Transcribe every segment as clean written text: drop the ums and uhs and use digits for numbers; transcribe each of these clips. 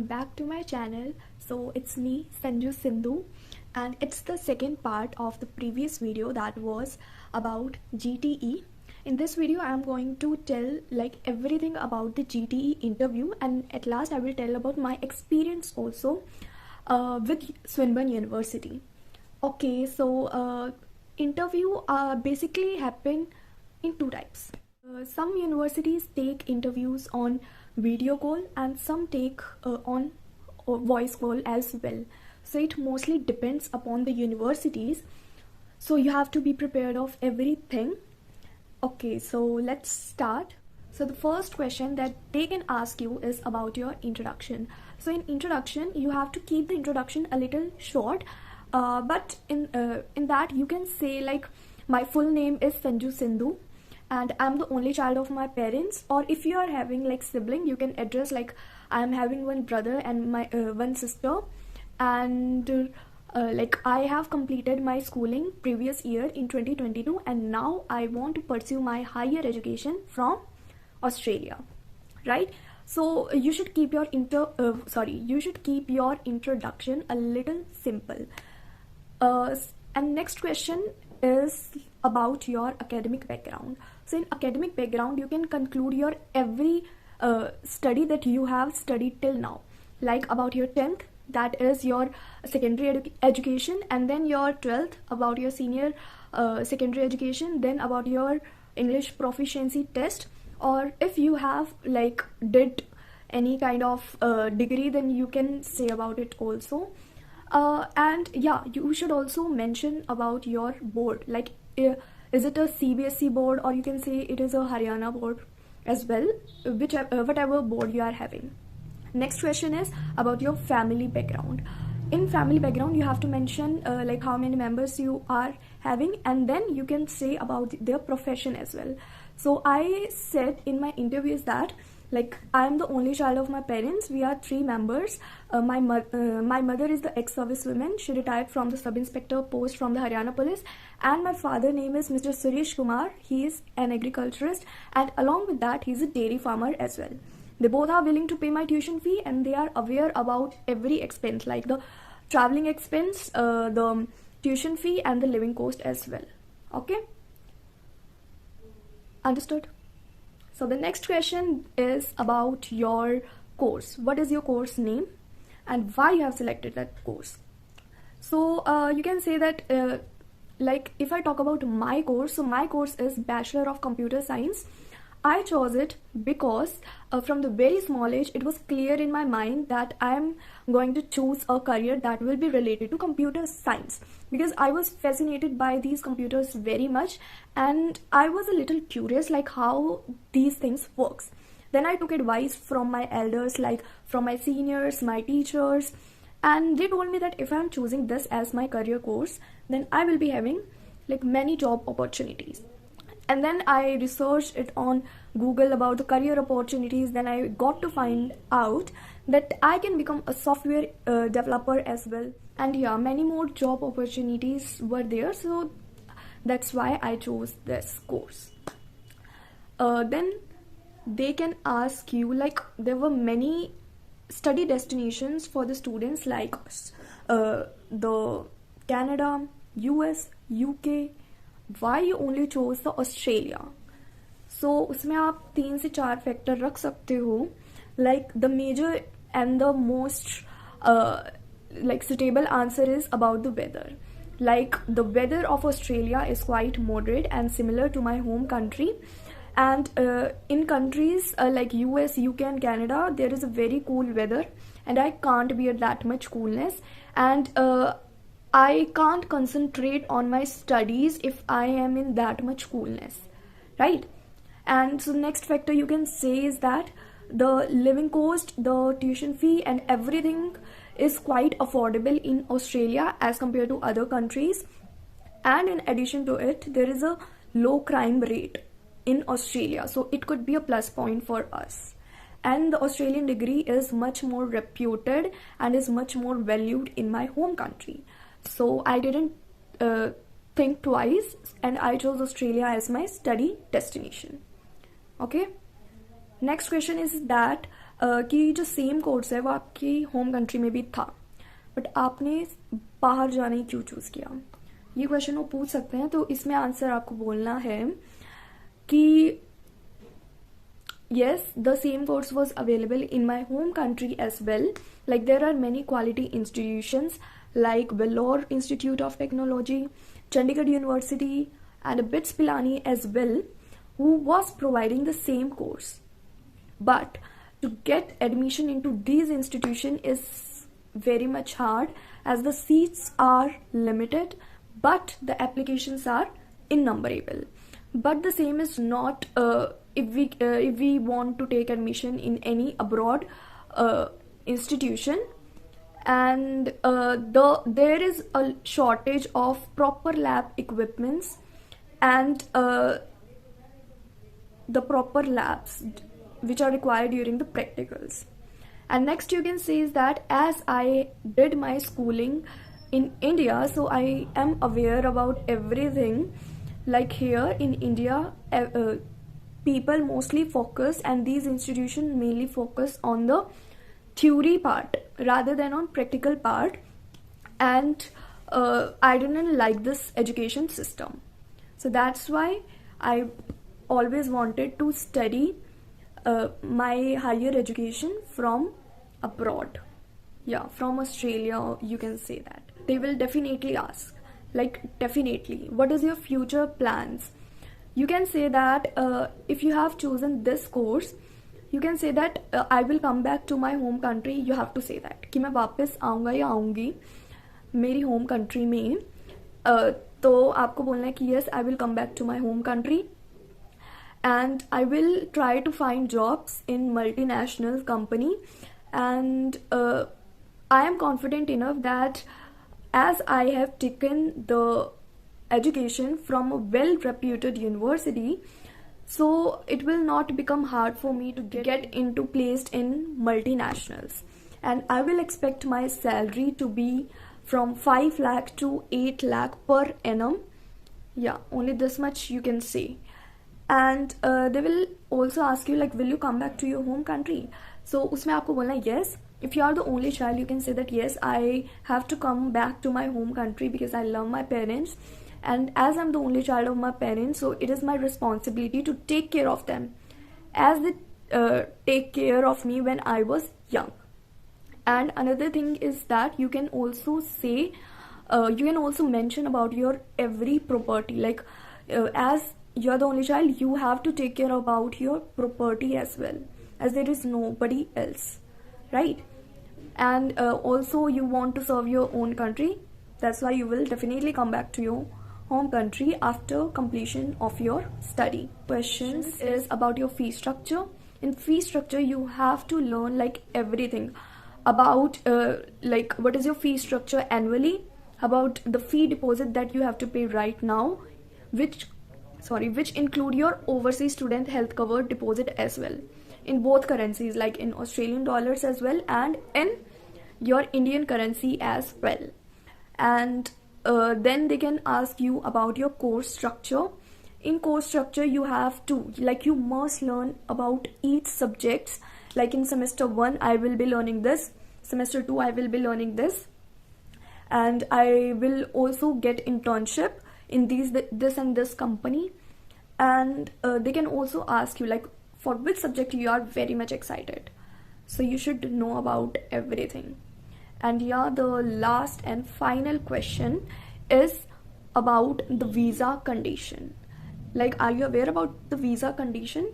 back to my channel. So it's me, Sanju Sindhu, and it's the second part of the previous video that was about GTE. In this video I am going to tell everything about the GTE interview, and at last I will tell about my experience also with Swinburne University. Okay, so interview basically happen in two types. Some universities take interviews on video call and some take on voice call as well. So it mostly depends upon the universities. So you have to be prepared of everything. Okay, so let's start. So the first question that they can ask you is about your introduction. So in introduction, you have to keep the introduction a little short, but in that you can say like, my full name is Sanju Sindhu and I'm the only child of my parents. Or if you are having like sibling, you can address like, I am having one brother and my one sister, and I have completed my schooling previous year in 2022, and now I want to pursue my higher education from Australia, right? So you should keep your introduction a little simple. And next question is about your academic background. So in academic background, you can conclude your every study that you have studied till now, like about your 10th, that is your secondary education, and then your 12th about your senior secondary education, then about your English proficiency test, or if you have like did any kind of degree, then you can say about it also. And yeah, you should also mention about your board, like is it a CBSE board, or you can say it is a Haryana board as well, whatever board you are having. Next question is about your family background. In family background, you have to mention like how many members you are having, and then you can say about their profession as well. So I said in my interviews that like, I am the only child of my parents. We are 3 members. My mother is the ex-service woman. She retired from the sub-inspector post from the Haryana police. And my father name is Mr. Suresh Kumar. He is an agriculturist, and along with that, he is a dairy farmer as well. They both are willing to pay my tuition fee, and they are aware about every expense, like the traveling expense, the tuition fee, and the living cost as well. Okay? Understood? So the next question is about your course. What is your course name and why you have selected that course? So you can say that like if I talk about my course, so my course is Bachelor of Computer Science. I chose it because from the very small age, it was clear in my mind that I am going to choose a career that will be related to computer science, because I was fascinated by these computers very much, and I was a little curious like how these things works. Then I took advice from my elders, like from my seniors, my teachers, and they told me that if I am choosing this as my career course, then I will be having like many job opportunities. And then I researched it on Google about the career opportunities. Then I got to find out that I can become a software developer as well. And yeah, many more job opportunities were there. So that's why I chose this course. Then they can ask you, like there were many study destinations for the students, like the Canada, US, UK. Why you only chose the Australia? So उसमें आप 3 से 4 factor रख सकते हो, like the major and the most like suitable answer is about the weather. Like the weather of Australia is quite moderate and similar to my home country, and in countries like US, UK and Canada, there is a very cool weather, and I can't bear that much coolness, and I can't concentrate on my studies if I am in that much coolness, right? And so next factor you can say is that the living cost, the tuition fee and everything is quite affordable in Australia as compared to other countries. And in addition to it, there is a low crime rate in Australia, so it could be a plus point for us. And the Australian degree is much more reputed and is much more valued in my home country. So I didn't think twice, and I chose Australia as my study destination. Okay. Next question is that कि जो same course है वो आपकी home country में भी था, but आपने बाहर जाने ही क्यों चूज़ किया, ये क्वेश्चन वो पूछ सकते हैं। तो इसमें आंसर आपको बोलना है कि yes, the same course was available in my home country as well. Like there are many quality institutions like Vellore Institute of Technology, Chandigarh University, and BITS Pilani as well, who was providing the same course. But to get admission into these institutions is very much hard, as the seats are limited, but the applications are innumerable. But the same is not if we want to take admission in any abroad institution, and there is a shortage of proper lab equipments and the proper labs which are required during the practicals. And next you can say is that as I did my schooling in India, so I am aware about everything. Like here in India, people mostly focus, and these institutions mainly focus on the theory part rather than on practical part, and I didn't like this education system. So that's why I always wanted to study my higher education from abroad. Yeah, from Australia, you can say that. They will definitely ask, like, definitely, what is your future plans? You can say that if you have chosen this course, you can say that I will come back to my home country. You have to say that कि मैं वापस आऊँगा या आऊँगी मेरी home country में. तो आपको बोलना है कि yes, I will come back to my home country and I will try to find jobs in multinational company, and I am confident enough that as I have taken the education from a well-reputed university, so it will not become hard for me to get into placed in multinationals, and I will expect my salary to be from 5 lakh to 8 lakh per annum. Yeah, only this much you can say. And they will also ask you like, will you come back to your home country? So उसमें आपको बोलना है yes. If you are the only child, you can say that yes, I have to come back to my home country because I love my parents, and as I'm the only child of my parents, so it is my responsibility to take care of them as they take care of me when I was young. And another thing is that you can also say you can also mention about your every property, like as you're the only child, you have to take care about your property as well, as there is nobody else, right? And also you want to serve your own country, that's why you will definitely come back to your home country after completion of your study. Questions is about your fee structure. In fee structure, you have to learn like everything about like what is your fee structure annually, about the fee deposit that you have to pay right now, which include your overseas student health cover deposit as well, in both currencies, like in Australian dollars as well and in your Indian currency as well. And then they can ask you about your course structure. In course structure, you have to, like, you must learn about each subjects. Like in semester 1 I will be learning this, semester 2 I will be learning this, and I will also get internship in this and this company. And they can also ask you like for which subject you are very much excited, so you should know about everything. And yeah, the last and final question is about the visa condition. Like, are you aware about the visa condition?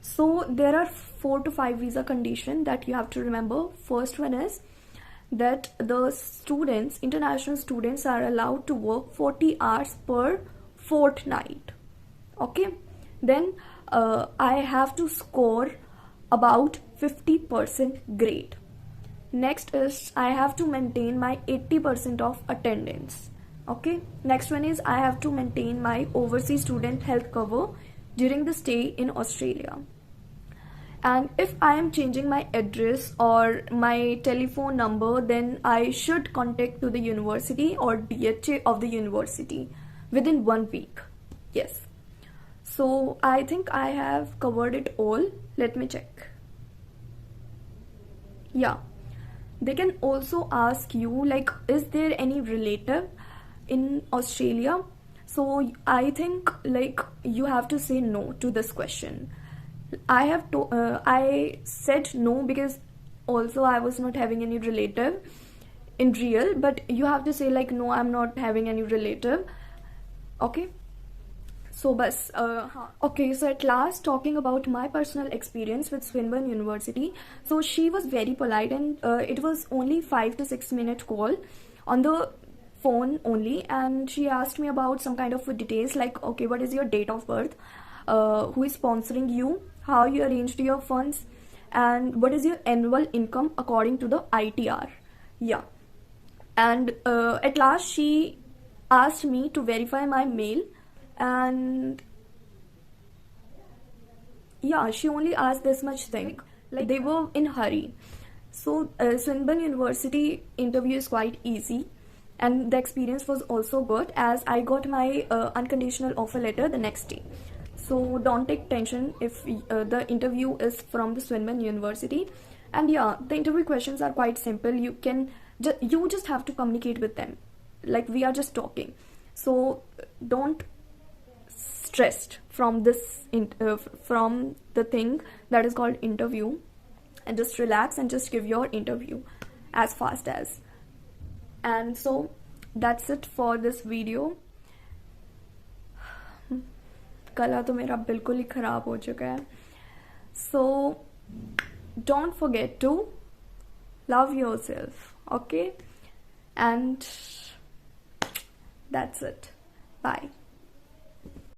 So there are 4 to 5 visa conditions that you have to remember. First one is that the students, international students, are allowed to work 40 hours per fortnight. Okay, then I have to score about 50% grade. Next is I have to maintain my 80% of attendance. Okay, next one is I have to maintain my overseas student health cover during the stay in Australia. And if I am changing my address or my telephone number, then I should contact to the university or DHA of the university within 1 week. Yes. So I think I have covered it all. Let me check. Yeah, they can also ask you like, is there any relative in Australia? So I think like you have to say no to this question. I said no because also I was not having any relative in real, but you have to say like, no, I'm not having any relative. Okay. So bus okay, so at last, talking about my personal experience with Swinburne University. So she was very polite, and it was only 5 to 6 minute call on the phone only, and she asked me about some kind of details like, okay, what is your date of birth, who is sponsoring you, how you arranged your funds, and what is your annual income according to the ITR. Yeah. And at last she asked me to verify my mail, and yeah, she only asked this much thing, like they were in hurry. So Swinburne University interview is quite easy, and the experience was also good as I got my unconditional offer letter the next day. So don't take tension if the interview is from the Swinburne University. And yeah, the interview questions are quite simple. You just have to communicate with them like we are just talking. So don't stressed from from the thing that is called interview, and just relax and just give your interview as fast as. And so that's it for this video. गला तो मेरा बिल्कुल ही खराब हो चुका है. So don't forget to love yourself, okay? And that's it. Bye.